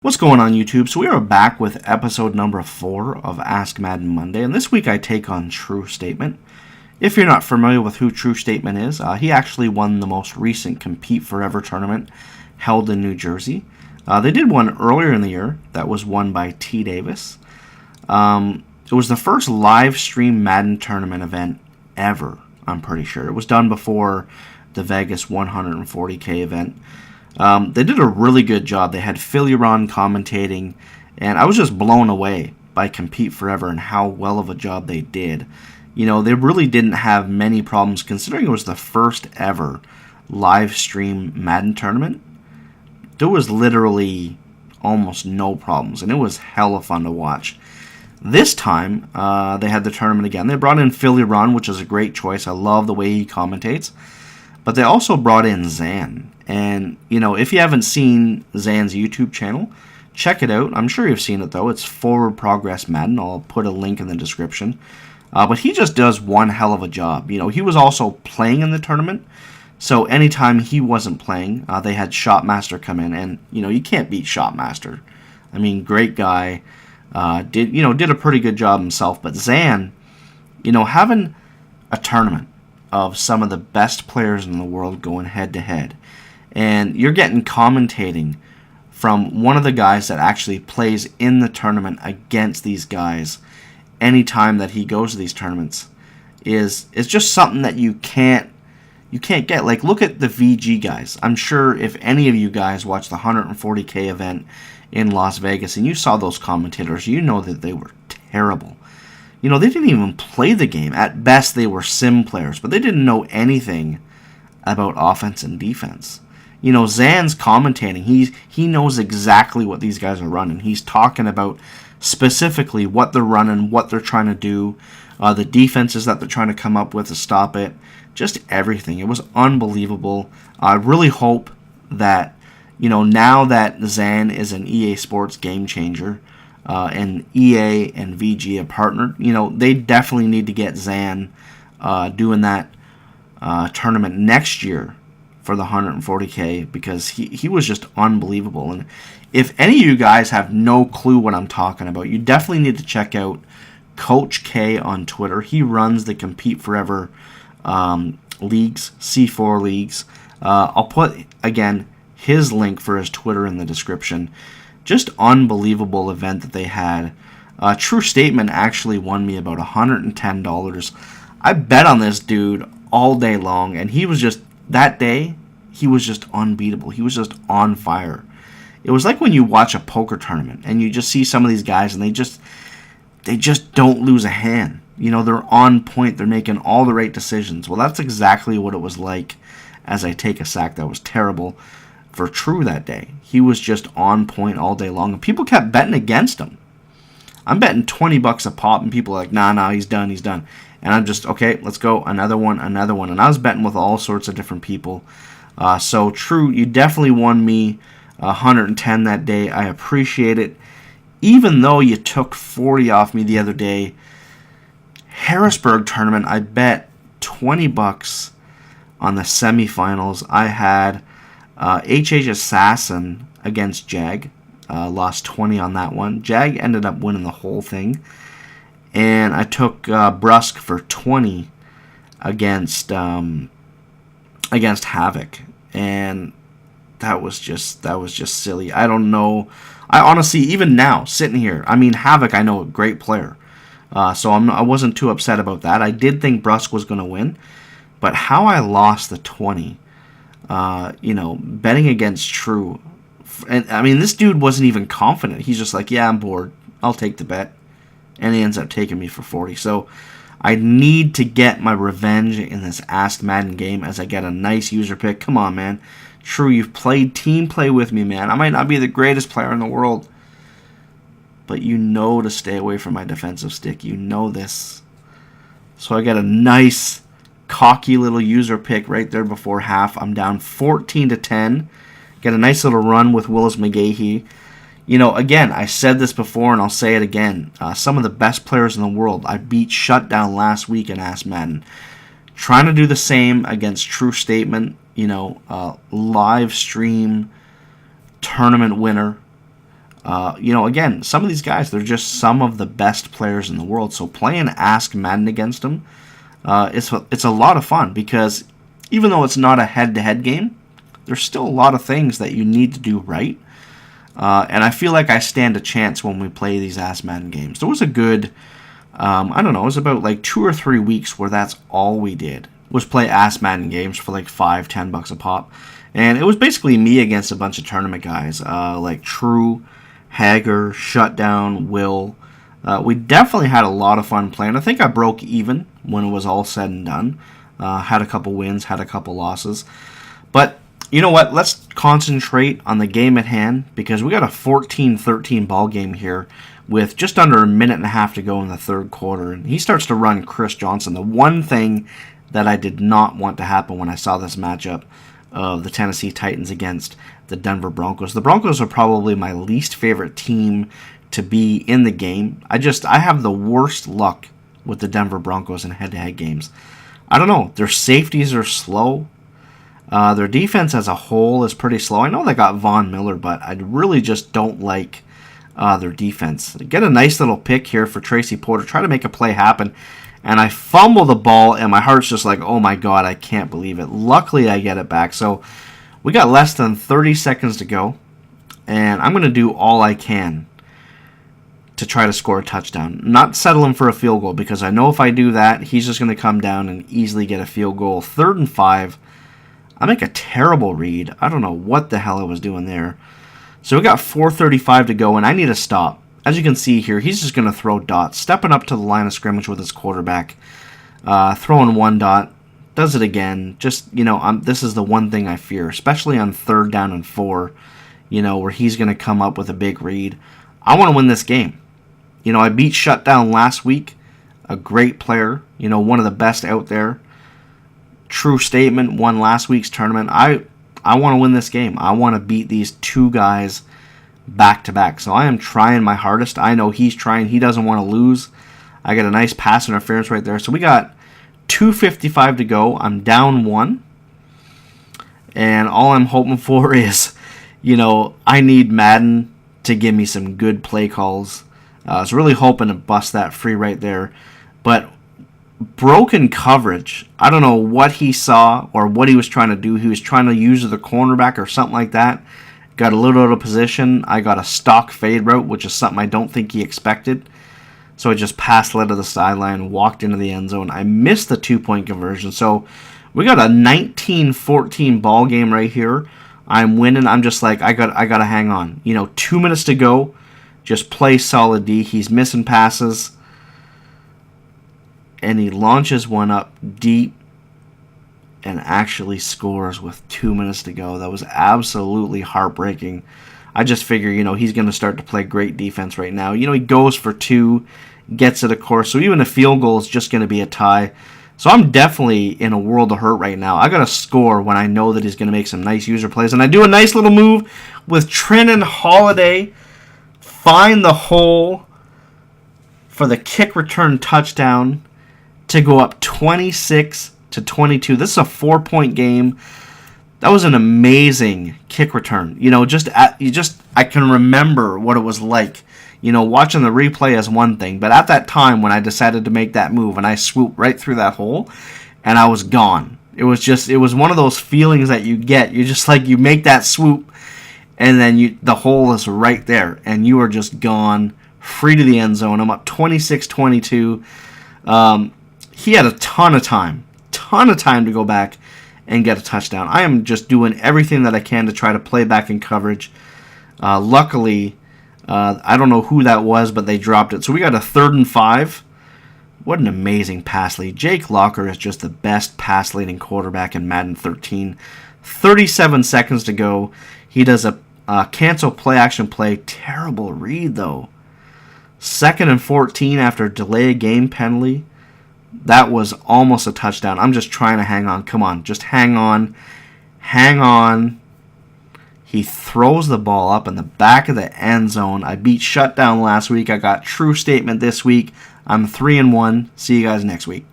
What's going on, YouTube? So we are back with episode number 4 of Ask Madden Monday, and this week I take on True Statement. If you're not familiar with who True Statement is, he actually won the most recent Compete Forever tournament held in New Jersey. They did one earlier in the year that was won by T. Davis. It was the first live stream Madden tournament event ever, I'm pretty sure. It was done before the Vegas 140K event. They did a really good job. They had Philly Ron commentating, and I was just blown away by Compete Forever and how well of a job they did. You know, they really didn't have many problems considering it was the first ever live stream Madden tournament. There was literally almost no problems, and it was hella fun to watch. This time, they had the tournament again. They brought in Philly Ron, which is a great choice. I love the way he commentates. But they also brought in Zan. And, you know, if you haven't seen Zan's YouTube channel, check it out. I'm sure you've seen it, though. It's Forward Progress Madden. I'll put a link in the description. But he just does one hell of a job. You know, he was also playing in the tournament. So anytime he wasn't playing, they had Shotmaster come in. And, you know, you can't beat Shotmaster. I mean, great guy. Did a pretty good job himself. But Zan, you know, having a tournament of some of the best players in the world going head-to-head, and you're getting commentating from one of the guys that actually plays in the tournament against these guys anytime that he goes to these tournaments is just something that you can't get. Like, look at the VG guys. I'm sure if any of you guys watched the 140K event in Las Vegas and you saw those commentators, you know that they were terrible. You know, they didn't even play the game. At best, they were sim players, but they didn't know anything about offense and defense. You know, Zan's commentating. He knows exactly what these guys are running. He's talking about specifically what they're running, what they're trying to do, the defenses that they're trying to come up with to stop it, just everything. It was unbelievable. I really hope that, you know, now that Zan is an EA Sports game changer, and EA and VG have partnered, you know, they definitely need to get Zan doing that tournament next year for the 140K, because he was just unbelievable. And if any of you guys have no clue what I'm talking about, you definitely need to check out Coach K on Twitter. He runs the Compete Forever leagues, C4 leagues. I'll put, again, his link for his Twitter in the description. Just unbelievable event that they had. True Statement actually won me about $110. I bet on this dude all day long, and he was just, that day, he was just unbeatable. He was just on fire. It was like when you watch a poker tournament and you just see some of these guys and they just don't lose a hand. You know, they're on point. They're making all the right decisions. Well, that's exactly what it was like as I take a sack that was terrible for True that day. He was just on point all day long, and people kept betting against him. I'm betting $20 a pop, and people are like, nah, he's done. And I'm just, okay, let's go, another one. And I was betting with all sorts of different people. So True, you definitely won me 110 that day. I appreciate it. Even though you took 40 off me the other day, Harrisburg tournament, I bet $20 on the semifinals. I had HH Assassin against Jag. Lost 20 on that one. Jag ended up winning the whole thing. And I took Brusque for 20 against Havoc. And that was just silly. I don't know. I honestly, even now, sitting here, I mean, Havoc, I know, a great player. So I wasn't too upset about that. I did think Brusque was going to win. But how I lost the 20, you know, betting against True. And I mean, this dude wasn't even confident. He's just like, yeah, I'm bored. I'll take the bet. And he ends up taking me for 40. So I need to get my revenge in this Ask Madden game as I get a nice user pick. Come on, man. True, you've played team play with me, man. I might not be the greatest player in the world, but you know to stay away from my defensive stick. You know this. So I get a nice, cocky little user pick right there before half. I'm down 14-10. Get a nice little run with Willis McGahee. You know, again, I said this before and I'll say it again. Some of the best players in the world. I beat Shutdown last week in Ask Madden. Trying to do the same against True Statement. You know, live stream tournament winner. Again, some of these guys, they're just some of the best players in the world. So playing Ask Madden against them, it's a lot of fun because even though it's not a head-to-head game, there's still a lot of things that you need to do right. And I feel like I stand a chance when we play these Ask Madden games. There was a good, I don't know, it was about like 2 or 3 weeks where that's all we did was play Ask Madden games for like $5-10 a pop. And it was basically me against a bunch of tournament guys, like True, Hager, Shutdown, Will. We definitely had a lot of fun playing. I think I broke even when it was all said and done. Had a couple wins, had a couple losses. But you know what? Let's concentrate on the game at hand because we got a 14-13 ball game here with just under a minute and a half to go in the third quarter. And he starts to run Chris Johnson. The one thing that I did not want to happen when I saw this matchup of the Tennessee Titans against the Denver Broncos. The Broncos are probably my least favorite team to be in the game. I have the worst luck with the Denver Broncos in head-to-head games. I don't know. Their safeties are slow. Their defense as a whole is pretty slow. I know they got Von Miller, but I really just don't like their defense. They get a nice little pick here for Tracy Porter. Try to make a play happen. And I fumble the ball, and my heart's just like, oh my God, I can't believe it. Luckily, I get it back. So we got less than 30 seconds to go, and I'm going to do all I can to try to score a touchdown. Not settling for a field goal, because I know if I do that, he's just going to come down and easily get a field goal. 3rd and 5. I make a terrible read. I don't know what the hell I was doing there. So we got 4:35 to go, and I need to stop. As you can see here, he's just going to throw dots. Stepping up to the line of scrimmage with his quarterback. Throwing 1 dot. Does it again. Just, this is the one thing I fear, especially on 3rd down and 4, where he's going to come up with a big read. I want to win this game. I beat Shutdown last week. A great player. One of the best out there. True statement, won last week's tournament. I want to win this game. I want to beat these 2 guys back to back. So I am trying my hardest. I know he's trying. He doesn't want to lose. I got a nice pass interference right there. So we got 2:55 to go. I'm down 1. And all I'm hoping for is, I need Madden to give me some good play calls. I was really hoping to bust that free right there. But broken coverage. I don't know what he saw or what he was trying to do. He was trying to use the cornerback or something like that. Got a little out of position. I got a stock fade route, which is something I don't think he expected. So I just passed led to the sideline, walked into the end zone. I missed the 2-point conversion. So we got a 19-14 ball game right here. I'm winning. I'm just like, I got to hang on. 2 minutes to go. Just play solid D. He's missing passes. And he launches one up deep and actually scores with 2 minutes to go. That was absolutely heartbreaking. I just figure, he's going to start to play great defense right now. He goes for 2, gets it, of course. So even a field goal is just going to be a tie. So I'm definitely in a world of hurt right now. I got to score when I know that he's going to make some nice user plays. And I do a nice little move with Trenton Holiday. Find the hole for the kick return touchdown to go up 26-22. This is a 4-point game. That was an amazing kick return. I can remember what it was like. Watching the replay is one thing, but at that time when I decided to make that move and I swooped right through that hole and I was gone. It was one of those feelings that you get. You're just like, you make that swoop and then the hole is right there and you are just gone, free to the end zone. I'm up 26-22. He had a ton of time to go back and get a touchdown. I am just doing everything that I can to try to play back in coverage. Luckily, I don't know who that was, but they dropped it. So we got a 3rd and 5. What an amazing pass lead. Jake Locker is just the best pass leading quarterback in Madden 13. 37 seconds to go. He does a cancel play action play. Terrible read, though. 2nd and 14 after delay game penalty. That was almost a touchdown. I'm just trying to hang on. Come on, just hang on. Hang on. He throws the ball up in the back of the end zone. I beat Shutdown last week. I got True Statement this week. I'm 3-1. See you guys next week.